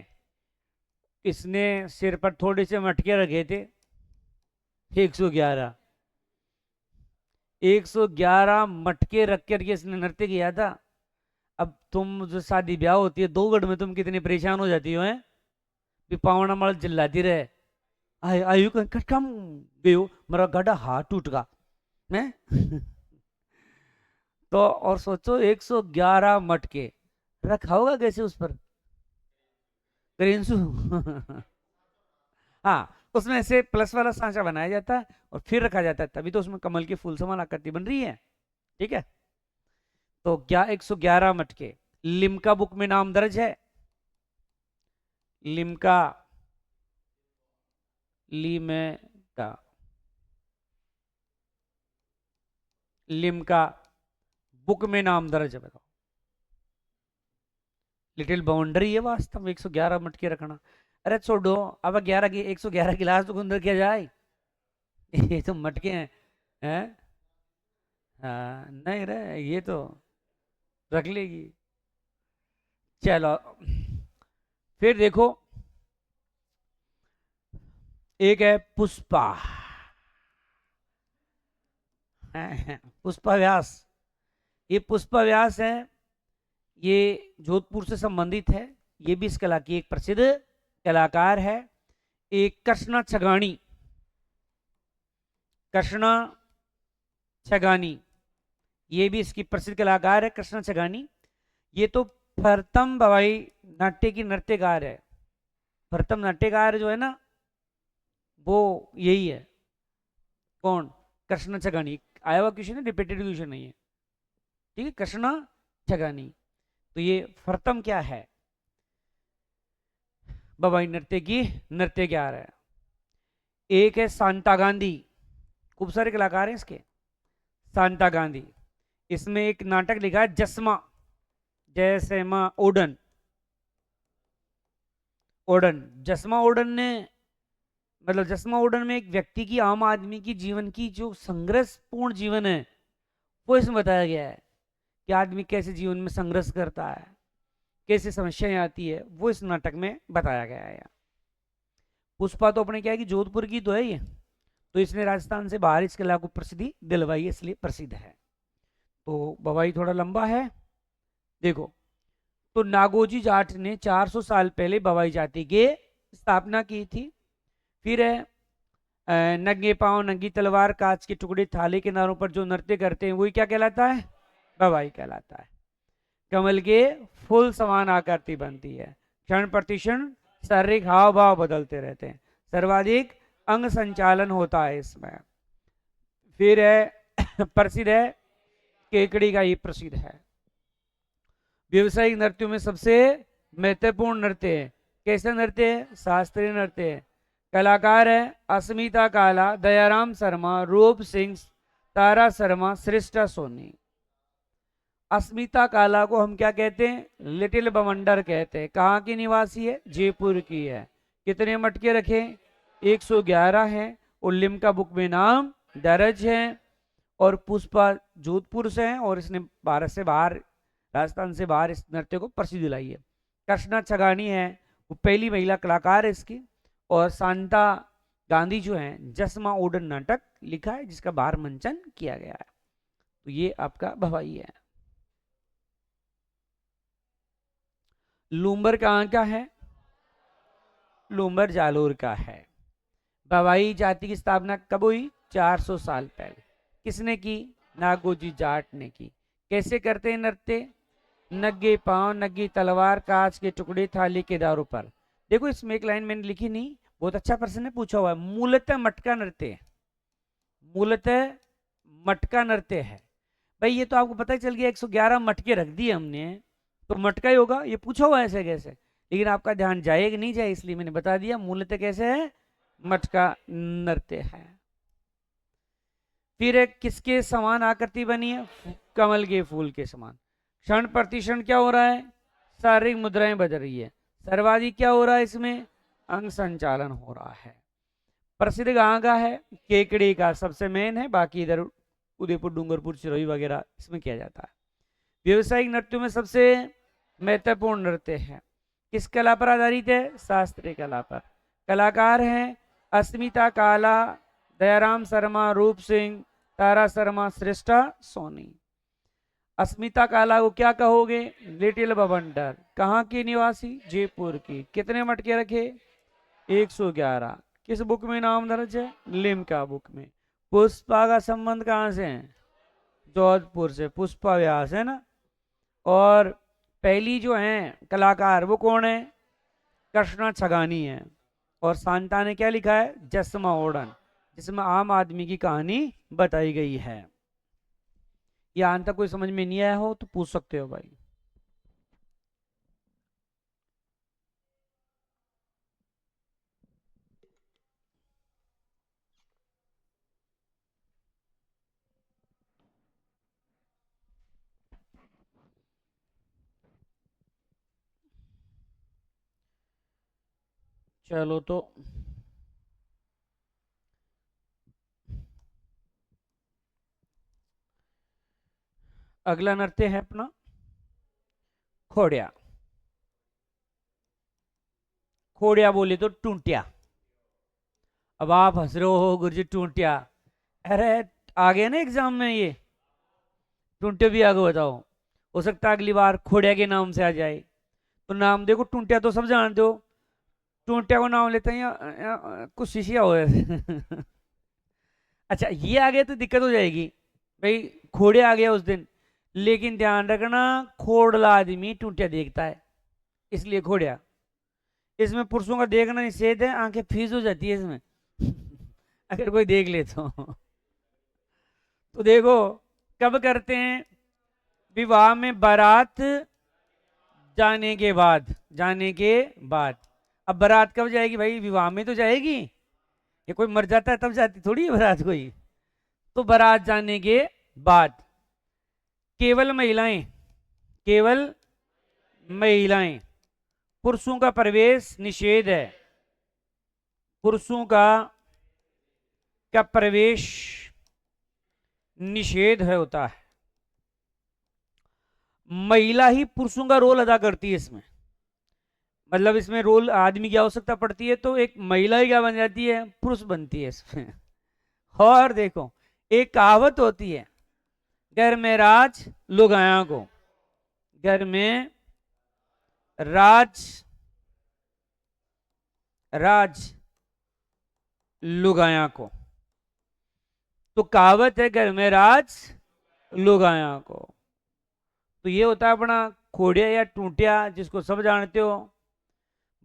इसने सिर पर थोड़े से मटके रखे थे, 111। 111 मटके रख करके इसने नृत्य किया था। अब तुम जो शादी ब्याह होती है 2 घड़ में तुम कितनी परेशान हो जाती हो हैं, पावना मल चिल्लाती रहे, आयु कम गई हो, मेरा गड्ढा हाथ टूट गया है। तो और सोचो 111 मटके रखा होगा कैसे उस पर, ग्रीनसू। हाँ, उसमें से प्लस वाला सांचा बनाया जाता है और फिर रखा जाता है, तभी तो उसमें कमल की फूल समान आकृति बन रही है। ठीक है, तो क्या 111 मटके लिम्का बुक में नाम दर्ज है। लिम्का, लिम्का, लिम्का बुक में नाम दर्ज है, बताओ। लिटिल बाउंड्री है वास्तव में 111 मटके रखना। अरे छोड़ो, अब 111 गिलास तो अंदर किया जाए। ये तो मटके हैं। हाँ नहीं रे, ये तो रख लेगी। चलो फिर देखो, एक है पुष्पा। पुष्पा व्यास, ये पुष्पा व्यास है, ये जोधपुर से संबंधित है। ये भी इस कला की एक प्रसिद्ध कलाकार है। एक कृष्णा छगानी, कृष्णा छगानी, ये भी इसकी प्रसिद्ध कलाकार है, कृष्णा छगानी। ये तो भरतम भवाई नाट्य की नृत्यकार है। भरतम नाट्यकार जो है ना, वो यही है। कौन? कृष्णा छगानी। आया हुआ क्वेश्चन है, रिपीटेड क्वेश्चन नहीं है। ठीक है, कृष्णा छगानी। तो ये भरतम क्या है, भवाई नृत्य की नृत्यकार है। एक है सांता गांधी, खूब सारे कलाकार हैं इसके। सांता गांधी, इसमें एक नाटक लिखा है जसमा, जैसे मां ओडन, ओडन, जसमा ओडन ने, मतलब जसमा ओडन में एक व्यक्ति की, आम आदमी की जीवन की जो संघर्षपूर्ण जीवन है वो इसमें बताया गया है कि आदमी कैसे जीवन में संघर्ष करता है, कैसे समस्याएं आती है, वो इस नाटक में बताया गया है। पुष्पा तो अपने क्या है कि जोधपुर की तो है ये, तो इसने राजस्थान से बाहर इस कला को प्रसिद्धि दिलवाई है, इसलिए प्रसिद्ध है। तो बवाई थोड़ा लंबा है, देखो। तो नागोजी जाट ने 400 साल पहले बवाई जाति की स्थापना की थी। फिर है नंगे पांव, नंगी तलवार, कांच के टुकड़े, थाली के किनारों पर जो नृत्य करते हैं वही क्या कहलाता है, बवाई कहलाता है। कमल के फूल समान आकृति बनती है, क्षण प्रतिक्षण शारीरिक हाव भाव बदलते रहते हैं, सर्वाधिक अंग संचालन होता है इसमें। फिर है प्रसिद्ध है केकड़ी का, ये प्रसिद्ध है। व्यवसायिक नृत्यों में सबसे महत्वपूर्ण नृत्य है। कैसा नृत्य है? शास्त्रीय नृत्य है। कलाकार है अस्मिता काला, दयाराम शर्मा, रूप सिंह, तारा शर्मा, श्रेष्ठा सोनी। अस्मिता काला को हम क्या कहते हैं? लिटिल बवंडर कहते हैं। कहाँ की निवासी है? जयपुर की है। कितने मटके रखे? 111 है, और लिम्का बुक में नाम दर्ज है। और पुष्पा जोधपुर से है, और इसने भारत से बाहर, राजस्थान से बाहर इस नृत्य को प्रसिद्धि दिलाई है। कृष्णा छगानी है, वो पहली महिला कलाकार है इसकी। और सांता गांधी जो है, जसमा ओडन नाटक लिखा है जिसका बाहर मंचन किया गया है। तो ये आपका भवाई है। लूम्बर कहाँ का है? लूम्बर जालोर का है। भवाई जाति की स्थापना कब हुई? 400 साल पहले। किसने की? नागोजी जाट ने की। कैसे करते हैं नृत्य? नंगे पांव, नंगी तलवार, कांच के टुकड़े, थाली के दारों पर। देखो इसमें एक लाइन मैंने लिखी नहीं, बहुत अच्छा प्रश्न ने पूछा हुआ है। मूलतः मटका नृत्य, मूलतः मटका नृत्य है। भाई ये तो आपको पता ही चल गया, 111 मटके रख दिए हमने, तो मटका ही होगा। ये पूछा हुआ ऐसे कैसे, लेकिन आपका ध्यान जाए कि नहीं जाए इसलिए मैंने बता दिया। मूलतः कैसे है? मटका नृत्य है। फिर एक किसके समान आकृति बनी है? कमल के फूल के समान। क्षण प्रतिक्षण क्या हो रहा है? शारीरिक मुद्राएं बदल रही है। सर्वाधिक क्या हो रहा है इसमें? अंग संचालन हो रहा है। प्रसिद्ध कहाँ का है? केकड़ी का सबसे मेन है, बाकी इधर उदयपुर, डूंगरपुर, सिरोही वगैरह इसमें किया जाता है। व्यवसायिक नृत्यों में सबसे महत्वपूर्ण नृत्य है। किस कला पर आधारित है? शास्त्रीय कला पर। कलाकार हैं अस्मिता काला, दयाराम शर्मा, रूप सिंह, तारा शर्मा, श्रेष्ठा सोनी। अस्मिता काला को क्या कहोगे? लिटिल बवंडर। कहाँ की निवासी? जयपुर की। कितने मटके रखे? 111। किस बुक में नाम दर्ज है? लिम्का बुक में। पुष्पा का संबंध कहाँ से है? जोधपुर से। पुष्पा व्यास है ना। और पहली जो है कलाकार वो कौन है? कृष्णा छगानी है। और सांता ने क्या लिखा है? जसमा ओडन, जिसमें आम आदमी की कहानी बताई गई है। यहां तक कोई समझ में नहीं आया हो तो पूछ सकते हो भाई। चलो तो अगला नृत्य है अपना खोड़िया। खोड़िया बोले तो टूंटिया। अब आप हंस रहे हो गुरुजी टूंटिया, अरे आ गया ना एग्जाम में ये, टूंटे भी आगे बताओ। हो सकता है अगली बार खोड़िया के नाम से आ जाए। तो नाम देखो, टूंटिया तो सब जानते हो। टूंटिया को नाम लेते हैं या कुछ शिशिया हो रहे अच्छा ये आ गया तो दिक्कत हो जाएगी भाई। खोड़े आ गया उस दिन, लेकिन ध्यान रखना खोड़ला आदमी टूंटिया देखता है, इसलिए खोड़िया। इसमें पुरुषों का देखना निषेध है, आंखें फीस हो जाती है इसमें अगर कोई देख ले तो देखो कब करते हैं? विवाह में बारात जाने के बाद, जाने के बाद। अब बारात कब जाएगी भाई? विवाह में तो जाएगी। ये कोई मर जाता है तब जाती थोड़ी है बारात कोई। तो बारात जाने के बाद केवल महिलाएं, केवल महिलाएं, पुरुषों का प्रवेश निषेध है। पुरुषों का प्रवेश निषेध है होता है। महिला ही पुरुषों का रोल अदा करती है इसमें। मतलब इसमें रोल आदमी की आवश्यकता पड़ती है तो एक महिला ही क्या बन जाती है? पुरुष बनती है इसमें। और देखो एक कहावत होती है, घर में राज लुगाया को, घर में राज, राज लुगाया को। तो कहावत है घर में राज लुगाया को। तो ये होता है अपना खोड़िया या टूटिया, जिसको सब जानते हो।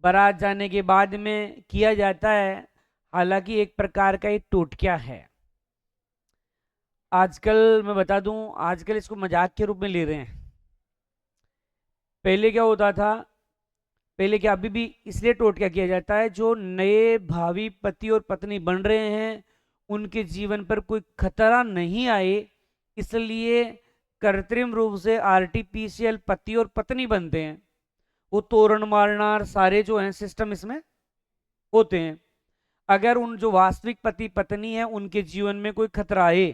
बारात जाने के बाद में किया जाता है, हालांकि एक प्रकार का ये टोटक्या है। आजकल मैं बता दूं, आजकल इसको मजाक के रूप में ले रहे हैं। पहले क्या होता था? पहले क्या, अभी भी इसलिए टोटक्या किया जाता है, जो नए भावी पति और पत्नी बन रहे हैं उनके जीवन पर कोई खतरा नहीं आए, इसलिए कृत्रिम रूप से आर्टिफिशियल पति और पत्नी बनते हैं। वो तोरण मारना सारे जो हैं सिस्टम इसमें होते हैं। अगर उन जो वास्तविक पति पत्नी है उनके जीवन में कोई खतरा आए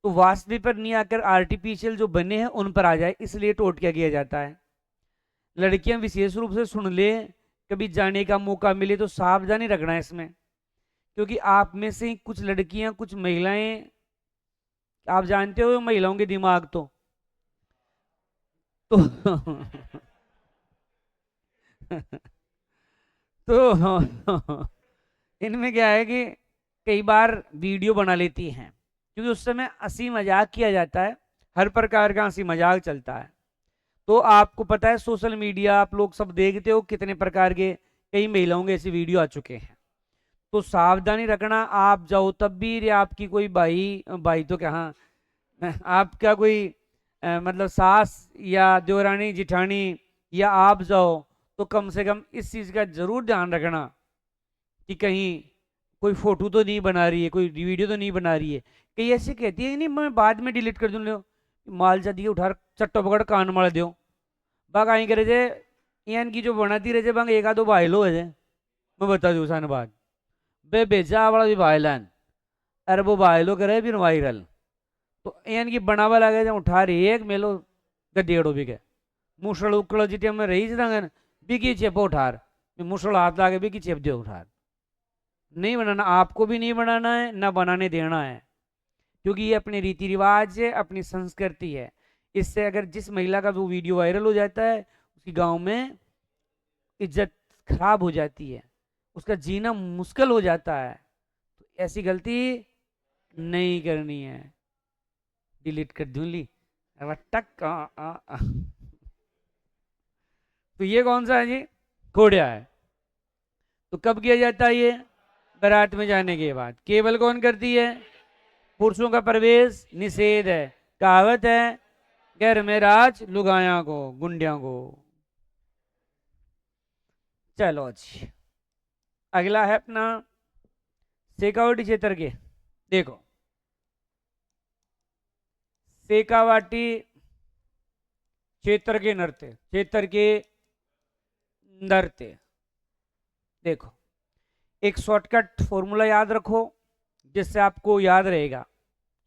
तो वास्तविक पर नहीं आकर आर्टिफिशियल जो बने हैं उन पर आ जाए, इसलिए टोटक्या किया जाता है। लड़कियां विशेष रूप से सुन ले, कभी जाने का मौका मिले तो सावधानी रखना है इसमें, क्योंकि आप में से कुछ लड़कियां, कुछ महिलाएं, आप जानते हो महिलाओं के दिमाग तो तो इनमें क्या है कि कई बार वीडियो बना लेती हैं, क्योंकि उस समय हंसी मजाक किया जाता है, हर प्रकार का हंसी मजाक चलता है। तो आपको पता है सोशल मीडिया आप लोग सब देखते हो, कितने प्रकार के कई महिलाओं के ऐसे वीडियो आ चुके हैं। तो सावधानी रखना, आप जाओ तब भी, या आपकी कोई भाई, भाई तो क्या, हाँ, आपका कोई मतलब सास या देवरानी जिठानी या आप जाओ, तो कम से कम इस चीज़ का जरूर ध्यान रखना कि कहीं कोई फोटो तो नहीं बना रही है, कोई वीडियो तो नहीं बना रही है। कई ऐसे कहती है नहीं मैं बाद में डिलीट कर दूँ, लो माल जाती उठा चट्टो पकड़ कान मार दो बाग आई करे जे, यान की जो बनाती रहे बांग एक आधो भाईलो है जे, मैं बता दूँ सान बात बे बेचा वाला भी भाईलान, अरे वो भाईलो करे फिर वायरल। तो यान की बनावा लगे जब उठा रही एक मेलो गड्डेड़ो भी के मुसड़ उकड़ जिते में रही जंगन बिकी चेपो उठार, मुसड़ हाथ लागे बिकी चेप दे उठार। नहीं बनाना, आपको भी नहीं बनाना है, ना बनाने देना है। क्योंकि ये अपने रीति रिवाज है, अपनी संस्कृति है। इससे अगर जिस महिला का वो वीडियो वायरल हो जाता है, उसकी गांव में इज्जत खराब हो जाती है, उसका जीना मुश्किल हो जाता है। तो ऐसी गलती नहीं करनी है। डिलीट कर दूं ली, अब टक तो ये कौन सा है जी? घोड़ा है। तो कब किया जाता है ये? बारात में जाने के बाद। केवल कौन करती है? पुरुषों का प्रवेश निषेध है। कहावत है, घर में राज लुगाया को, गुंडिया को। चलो जी, अगला है अपना शेखावाटी क्षेत्र के। देखो, शेखावाटी क्षेत्र के नृत्य। देखो, एक शॉर्टकट फॉर्मूला याद रखो जिससे आपको याद रहेगा।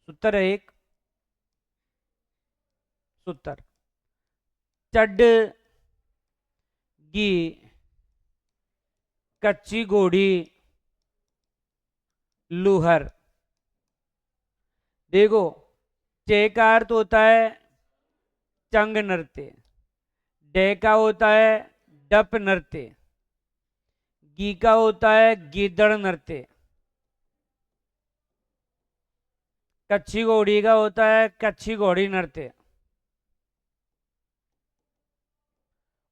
सूत्र है एक, सूत्र चड गी कच्ची घोड़ी लूहर। देखो, चे का अर्थ होता है चंग नृत्य, डे का होता है डप नृत्य, गी का होता है गीदड़ नृत्य, कच्ची घोड़ी का होता है कच्ची घोड़ी नृत्य,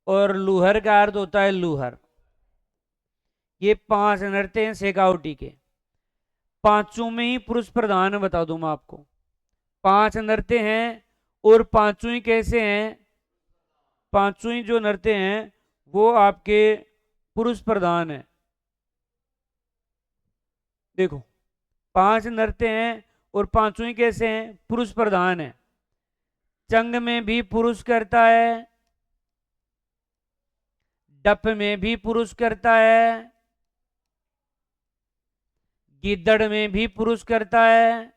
और लूहर का अर्थ होता है लूहर। ये 5 नृत्य हैं शेखावटी के। पांचों में ही पुरुष प्रधान है, बता दूं मैं आपको। 5 नृत्य हैं और पांचों ही कैसे हैं? पांचों ही जो नृत्य हैं वो आपके पुरुष प्रधान है। देखो, 5 नृत्य हैं और पांचों ही कैसे हैं? पुरुष प्रधान है। चंग में भी पुरुष करता है, डप में भी पुरुष करता है, गिद्दड़ में भी पुरुष करता है,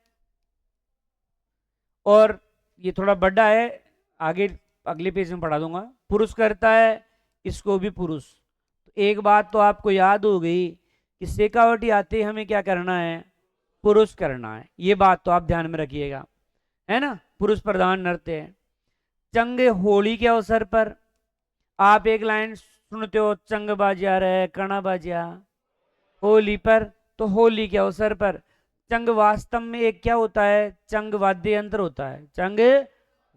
और ये थोड़ा बड़ा है, आगे अगले पेज में पढ़ा दूंगा। पुरुष करता है इसको भी पुरुष। तो एक बात तो आपको याद हो गई कि शेखावटी आते ही हमें क्या करना है? पुरुष करना है। ये बात तो आप ध्यान में रखिएगा, है ना? पुरुष प्रधान नृत्य है। चंग होली के अवसर पर आप एक लाइन सुनते हो, चंग बाजिया रे कणा बाजिया होली पर। तो होली के अवसर पर चंग वास्तव में एक क्या होता है? चंग वाद्य यंत्र होता है। चंग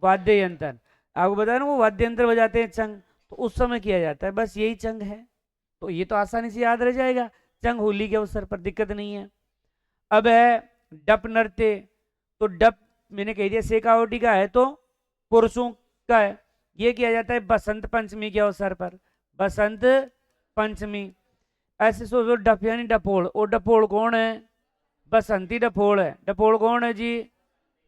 वाद्य यंत्र, आपको बताया ना, वो वाद्य यंत्र बजाते हैं चंग, तो उस समय किया जाता है। बस यही चंग है। तो ये तो आसानी से याद रह जाएगा, चंग होली के अवसर पर, दिक्कत नहीं है। अब है डप नृत्य। तो डप मैंने कह दिया शेखावटी का है, तो पुरुषों का है। ये किया जाता है बसंत पंचमी के अवसर पर। बसंत पंचमी। ऐसे सोचो, डप यानी डपोल, और डपोल कौन है? बसंती डपोल है। डपोल कौन है जी?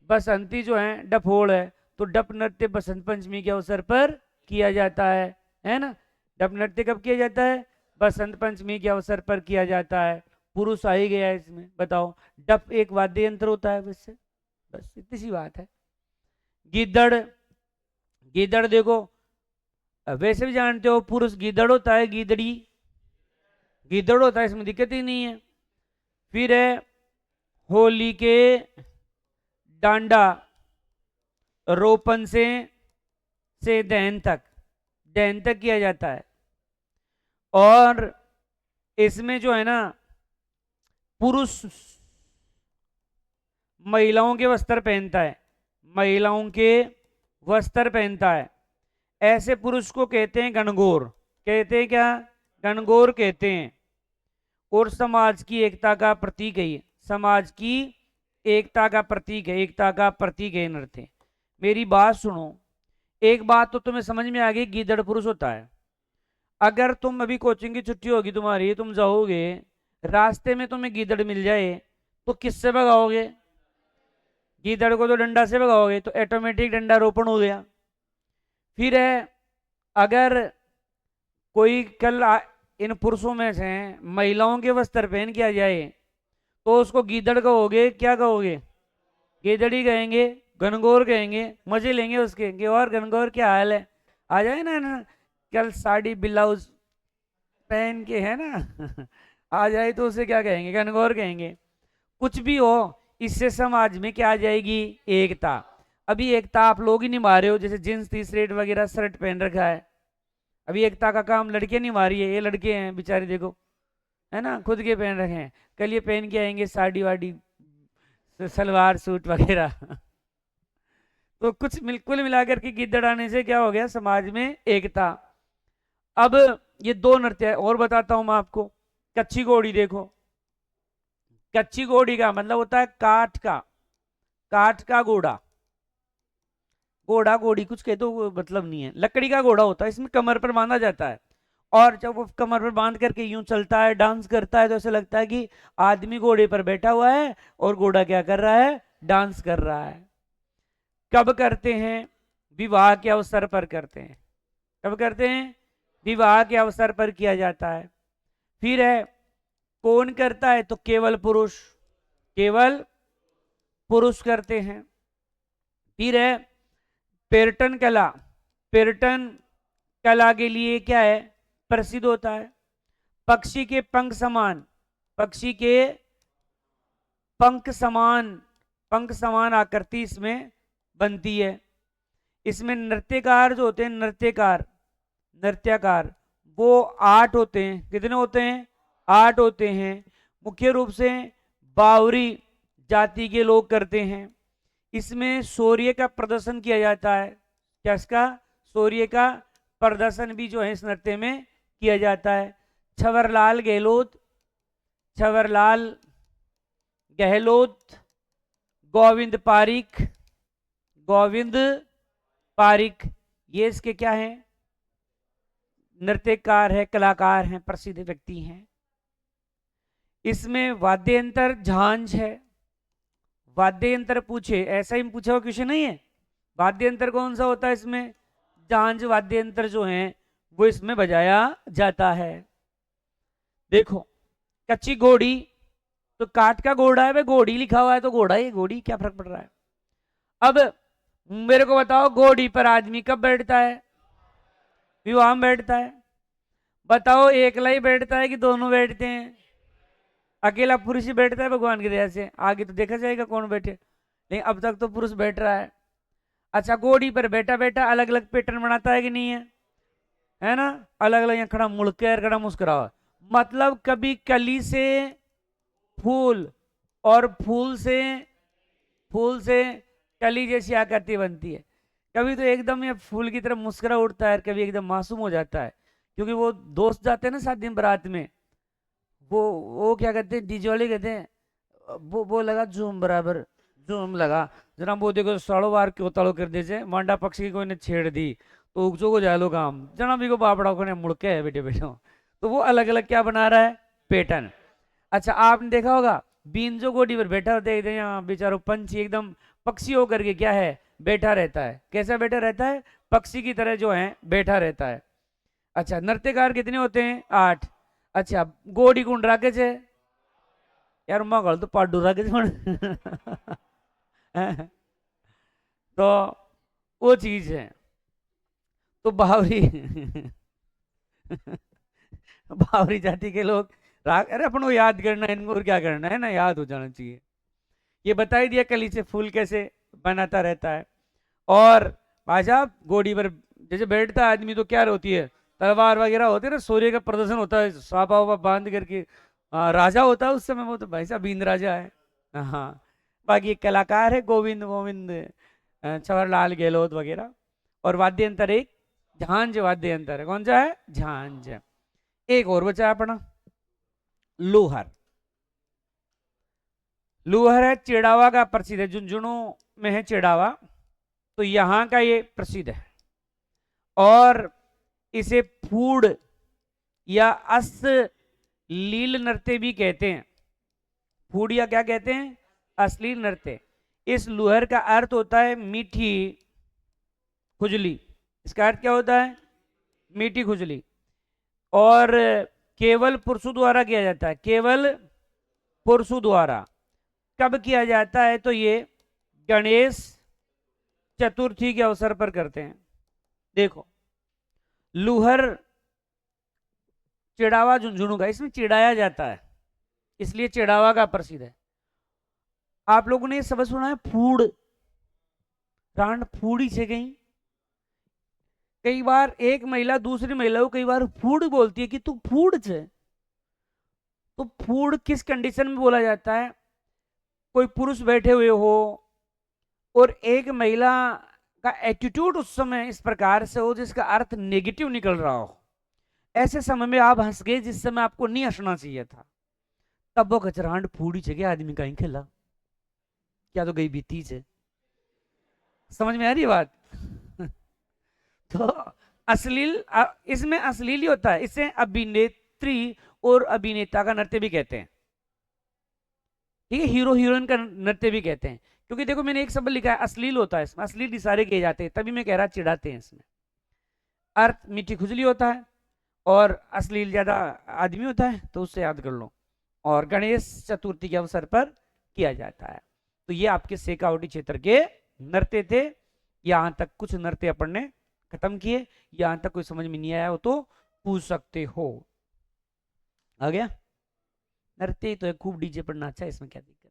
बसंती जो है डपोल है। तो डप नृत्य बसंत पंचमी के अवसर पर किया जाता है ना? डप नृत्य कब किया जाता है? बसंत पंचमी के अवसर पर किया जाता है। पुरुष आ ही गया है इसमें, बताओ। डप एक वाद्य यंत्र होता है, बस इतनी सी बात है। गिद्दड़, गिद्दड़ देखो, वैसे भी जानते हो पुरुष गिद्दड़ होता है, गिदड़ी गिद्दड़ होता है, इसमें दिक्कत ही नहीं है। फिर है होली के डांडा रोपन से दहन तक किया जाता है। और इसमें जो है ना, पुरुष महिलाओं के वस्त्र पहनता है, महिलाओं के वस्त्र पहनता है। ऐसे पुरुष को कहते हैं गणगौर। कहते हैं क्या? गणगौर कहते हैं। और समाज की एकता का प्रतीक है ये, समाज की एकता का प्रतीक है, एकता का प्रतीक है नृत्य। मेरी बात सुनो, एक बात तो तुम्हें समझ में आ गई, गीदड़ पुरुष होता है। अगर तुम अभी कोचिंग की छुट्टी होगी तुम्हारी, तुम जाओगे, रास्ते में तुम्हें गीदड़ मिल जाए तो किससे भगाओगे? गीदड़ को तो डंडा से भगाओगे, तो ऑटोमेटिक डंडा रोपण हो गया। फिर है, अगर कोई कल इन पुरुषों में से महिलाओं के वस्त्र पहन के आ जाए तो उसको गीदड़ कहोगे? क्या कहोगे? गीदड़ी कहेंगे, घनघोर कहेंगे, मजे लेंगे उसके कि और घनघोर क्या हाल है, आ जाए ना कल साड़ी ब्लाउज पहन के, है ना आ जाए तो उसे क्या कहेंगे? घनघोर कहेंगे। कुछ भी हो, इससे समाज में क्या आ जाएगी? एकता। अभी एकता आप लोग ही निभा रहे हो, जैसे जींस टी शर्ट वगैरह शर्ट पहन रखा है, अभी एकता का काम लड़कियां निभा रही है। ये लड़के हैं बेचारे, देखो है ना, खुद के पहन रखे हैं, कल ये पहन के आएंगे साड़ी वाड़ी सलवार सूट वगैरह तो कुछ कुल मिलाकर के गिद्दड़ाने से क्या हो गया? समाज में एकता। अब ये दो नृत्य है और बताता हूं मैं आपको। कच्ची घोड़ी देखो, कच्ची घोड़ी का मतलब होता है काठ का, काठ का घोड़ा। घोड़ा घोड़ी कुछ कह तो मतलब नहीं है, लकड़ी का घोड़ा होता है, इसमें कमर पर बांधा जाता है, और जब वो कमर पर बांध करके यूं चलता है, डांस करता है, तो ऐसा लगता है कि आदमी घोड़े पर बैठा हुआ है और घोड़ा क्या कर रहा है? डांस कर रहा है। कब करते हैं? विवाह के अवसर पर करते हैं। कब करते हैं? विवाह के अवसर पर किया जाता है। फिर है कौन करता है? तो केवल पुरुष, केवल पुरुष करते हैं। फिर है पर्यटन कला, पर्यटन कला के लिए क्या है? प्रसिद्ध होता है। पक्षी के पंख समान, पक्षी के पंख समान, पंख समान आकृति इसमें बनती है। इसमें नृत्यकार जो होते हैं, नृत्यकार, नृत्यकार वो 8 होते हैं। कितने होते हैं? 8 होते हैं। मुख्य रूप से बावरी जाति के लोग करते हैं। इसमें शौर्य का प्रदर्शन किया जाता है। क्या इसका? शौर्य का प्रदर्शन भी जो है इस नृत्य में किया जाता है। छवरलाल गहलोत, छवरलाल गहलोत, गोविंद पारिक, गोविंद पारिक, ये इसके क्या हैं? नृत्यकार है, कलाकार हैं, प्रसिद्ध व्यक्ति हैं। इसमें वाद्य यंत्र झांझ है। वाद्य यंत्र पूछे, ऐसा ही पूछा हुआ क्वेश्चन नहीं है। वाद्य यंत्र कौन सा होता है इसमें? झांझ वाद्य यंत्र जो है वो इसमें बजाया जाता है। देखो कच्ची घोड़ी, तो काठ का घोड़ा है, भाई घोड़ी लिखा हुआ है तो घोड़ा ही घोड़ी, क्या फर्क पड़ रहा है? अब मेरे को बताओ, घोड़ी पर आदमी कब बैठता है? विवाह में बैठता है। बताओ एकला ही बैठता है कि दोनों बैठते हैं? अकेला पुरुष ही बैठता है भगवान की दया से, आगे तो देखा जाएगा कौन बैठे, लेकिन अब तक तो पुरुष बैठ रहा है। अच्छा, घोड़ी पर बैठा बैठा अलग अलग पैटर्न बनाता है कि नहीं है ना? अलग अलग, यहाँ खड़ा मुड़कर, खड़ा मुस्कुरावा, मतलब कभी कली से फूल और फूल से कली जैसी आकृति बनती है। कभी तो एकदम ये फूल की तरफ मुस्कुरा उठता है, कभी एकदम मासूम हो जाता है, क्योंकि वो दोस्त जाते हैं ना 7 दिन बारात में, वो क्या कहते हैं, डीजे वाले कहते हैं वो लगा झूम बराबर, झूम लगा जना, वो देखो साड़ो बार क्यों ताड़ो कर दे से मांडा पक्षी की कोई ने छेड़ दी तो उगचो को जाए लो काम जना भी को बापड़ा को ने मुड़के है बेटे बेटो। तो वो अलग अलग क्या बना रहा है? पैटर्न। अच्छा, आपने देखा होगा बीन जो गोडी पर बैठा होता है, यहाँ बेचारो पंछी एकदम पक्षी होकर के क्या है? बैठा रहता है। कैसा बैठा रहता है? पक्षी की तरह जो है बैठा रहता है। अच्छा, नृत्यकार कितने होते हैं? 8। अच्छा, गोडी कुंड राखे छे यार, मगल तो पाडू राखे तो वो चीज है। तो बावरी बावरी जाति के लोग राग, अरे अपन को याद करना है इनको, और क्या करना है ना, याद हो जाना चाहिए। ये बता ही दिया कली से फूल कैसे बनाता रहता है। और भाई साहब घोड़ी पर जैसे बैठता है आदमी तो क्या होती है? तलवार वगैरह होती है ना, सूर्य का प्रदर्शन होता है, सापा वापा बांध करके। राजा होता है उस समय, वो तो भाई साहब बींद राजा है। हाँ, बाकी कलाकार है गोविंद गोविंद छवरलाल गहलोत वगैरह। और वाद्य यंत्र एक झांझ वाद्य यंत्र है। कौन सा है? झांझ। एक और बचा अपना लोहर। लोहर है चिड़ावा का प्रसिद्ध है, झुंझुनू में है चिड़ावा, तो यहां का ये प्रसिद्ध है। और इसे फूड या अश्लील नृत्य भी कहते हैं। फूड या क्या कहते हैं? अश्लील नृत्य। इस लोहर का अर्थ होता है मीठी खुजली। इसका अर्थ क्या होता है? मीठी खुजली। और केवल पुरुषों द्वारा किया जाता है, केवल पुरुषों द्वारा। कब किया जाता है? तो ये गणेश चतुर्थी के अवसर पर करते हैं। देखो लूहर चिड़ावा झुंझुनू का, इसमें चिड़ाया जाता है इसलिए चिड़ावा का प्रसिद्ध है। आप लोगों ने ये शब्द सुना है फूड, रांड फूडी छे गई। कई बार एक महिला दूसरी महिला को कई बार फूड बोलती है कि तू फूड छे। तो फूड किस कंडीशन में बोला जाता है? कोई पुरुष बैठे हुए हो और एक महिला का एटीट्यूड उस समय इस प्रकार से हो जिसका अर्थ नेगेटिव निकल रहा हो, ऐसे समय में आप हंस गए जिस समय आपको नहीं हंसना चाहिए था, तब वो कचराहट फूडी जगह आदमी कहीं खेला, क्या तो गई बीती से। समझ में आ रही बात? तो अश्लील, इसमें अश्लील ही होता है। इसे अभिनेत्री और अभिनेता का नृत्य भी कहते हैं, ठीक है, हीरो हीरोइन का नृत्य भी कहते हैं। क्योंकि देखो मैंने एक शब्द लिखा है अश्लील होता है, इसमें अश्लील इशारे किए जाते हैं, तभी मैं कह रहा चिढ़ाते हैं। इसमें अर्थ मीठी खुजली होता है और अश्लील ज्यादा आदमी होता है, तो उससे याद कर लो। और गणेश चतुर्थी के अवसर पर किया जाता है। तो ये आपके शेखावटी क्षेत्र के नृत्य थे। यहां तक कुछ नृत्य अपन ने खत्म किए। यहां तक कोई समझ में नहीं आया हो तो पूछ सकते हो। आ गया? नृत्य तो है, खूब डीजे पर नाचा, इसमें क्या दिक्कत?